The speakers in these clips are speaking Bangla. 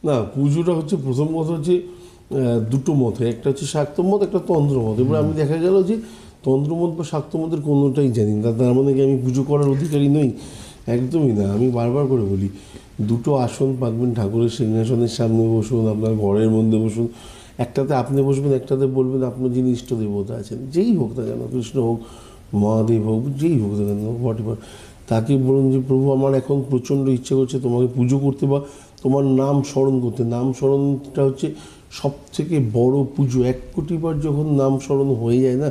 না, পুজোটা হচ্ছে প্রথম কথা হচ্ছে দুটো মত, একটা হচ্ছে শাক্ত মত, একটা তন্ত্র মত। এবার আমি দেখা গেল যে তন্ত্রমত বা শাক্ত মতের কোনোটাই জানি না, তার মানে কি আমি পুজো করার অধিকারী নই? একদমই না। আমি বারবার করে বলি, দুটো আসন পাতবেন, ঠাকুরের সিংহাসনের সামনে বসুন, আপনার ঘরের মধ্যে বসুন, একটাতে আপনি বসবেন, একটাতে বলবেন আপনার যিনি ইষ্ট দেবতা আছেন, যেই হোক না কেন, কৃষ্ণ হোক, মহাদেব হোক, যেই হোক না কেন, হোয়াটএভার, তাকে বলুন যে প্রভু আমার এখন প্রচণ্ড ইচ্ছে করছে তোমাকে পুজো করতে বা তোমার নাম স্মরণ করতে। নাম স্মরণটা হচ্ছে সব থেকে বড় পুজো। 1 কোটি বার যখন নাম স্মরণ হয়ে যায় না,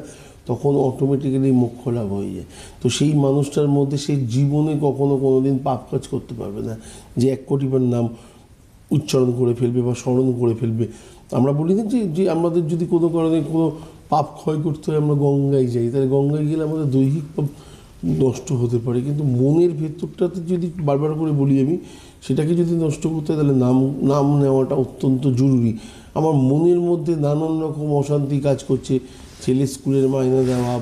তখন অটোমেটিক্যালি মোক্ষ লাভ হয়ে যায়। তো সেই মানুষটার মধ্যে সে জীবনে কখনো কোনো দিন পাপ কাজ করতে পারবে না, যে 1 কোটি বার নাম উচ্চারণ করে ফেলবে বা স্মরণ করে ফেলবে। আমরা বলি না যে আমাদের যদি কোনো কারণে কোনো পাপ ক্ষয় করতে হয় আমরা গঙ্গায় যাই, তাহলে গঙ্গায় গেলে আমাদের দৈহিক পাপ নষ্ট হতে পারে, কিন্তু মনের ভেতরটাতে যদি, বারবার করে বলি আমি, সেটাকে যদি নষ্ট করতে হয় তাহলে নাম নেওয়াটা অত্যন্ত জরুরি। আমার মনের মধ্যে নানান রকম অশান্তি কাজ করছে, ছেলে স্কুলের মাইনে দেওয়া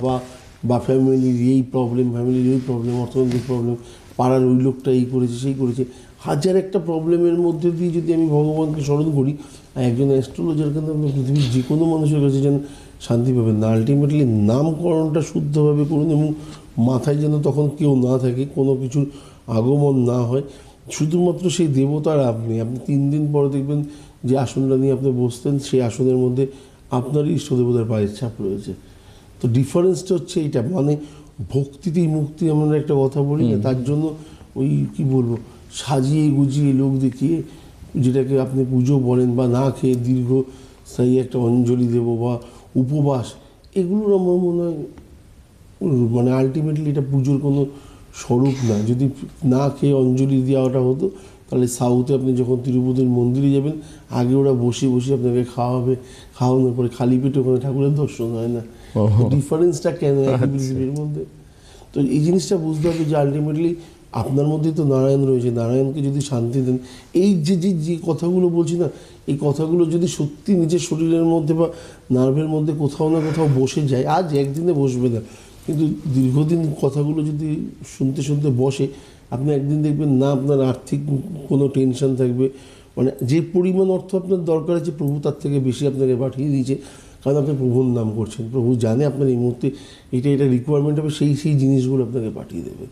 বা ফ্যামিলির এই প্রবলেম, ফ্যামিলির ওই প্রবলেম, অর্থনৈতিক প্রবলেম, পাড়ার ওই লোকটা এই করেছে সেই করেছে, হাজার একটা প্রবলেমের মধ্যে দিয়ে যদি আমি ভগবানকে স্মরণ করি, একজন অ্যাস্ট্রোলজার কিন্তু আপনি পৃথিবীর যে কোনো মানুষের কাছে যেন শান্তি পাবেন না। আলটিমেটলি নামকরণটা শুদ্ধভাবে করুন এবং মাথায় যেন তখন কেউ না থাকে, কোনো কিছুর আগমন না হয়, শুধুমাত্র সেই দেবতার আপনি 3 দিন পরে দেখবেন যে আসনটা নিয়ে আপনি বসতেন, সেই আসনের মধ্যে আপনারই ইষ্ট দেবতার পায়ের ছাপ রয়েছে। তো ডিফারেন্সটা হচ্ছে এইটা, মানে ভক্তিতেই মুক্তি আমরা একটা কথা বলি না, তার জন্য ওই কি বলবো, সাজিয়ে গুজিয়ে লোক দেখিয়ে, যেটাকে আপনি পুজো বলেন, বা না খেয়ে দীর্ঘস্থায়ী একটা অঞ্জলি দেবো বা উপবাস, এগুলোর আমার মনে হয় মানে আলটিমেটলি এটা পুজোর কোনো স্বরূপ না। যদি না খেয়ে অঞ্জলি দেওয়াটা হতো, তাহলে সাউথে আপনি যখন তিরুপতির মন্দিরে যাবেন, আগে ওরা বসে বসে আপনাকে খাওয়ানোর পরে খালি পেটে ওখানে ঠাকুরের দর্শন হয় না। ডিফারেন্সটা কেন একই পৃথিবীর মধ্যে? তো এই জিনিসটা বুঝতে হবে যে আলটিমেটলি আপনার মধ্যেই তো নারায়ণ রয়েছে, নারায়ণকে যদি শান্তি দেন, এই যে কথাগুলো বলছি না, এই কথাগুলো যদি সত্যি নিজের শরীরের মধ্যে বা নার্ভের মধ্যে কোথাও না কোথাও বসে যায়, আজ একদিনে বসবে না, কিন্তু দীর্ঘদিন কথাগুলো যদি শুনতে শুনতে বসে, আপনি একদিন দেখবেন না আপনার আর্থিক কোনো টেনশন থাকবে, মানে যে পরিমাণ অর্থ আপনার দরকার আছে প্রভু তার থেকে বেশি আপনাকে পাঠিয়ে দিয়েছে, কারণ আপনি প্রভুর নাম করছেন। প্রভু জানে আপনার এই মুহূর্তে এটা রিকোয়ারমেন্ট হবে, সেই জিনিসগুলো আপনাকে পাঠিয়ে দেবে।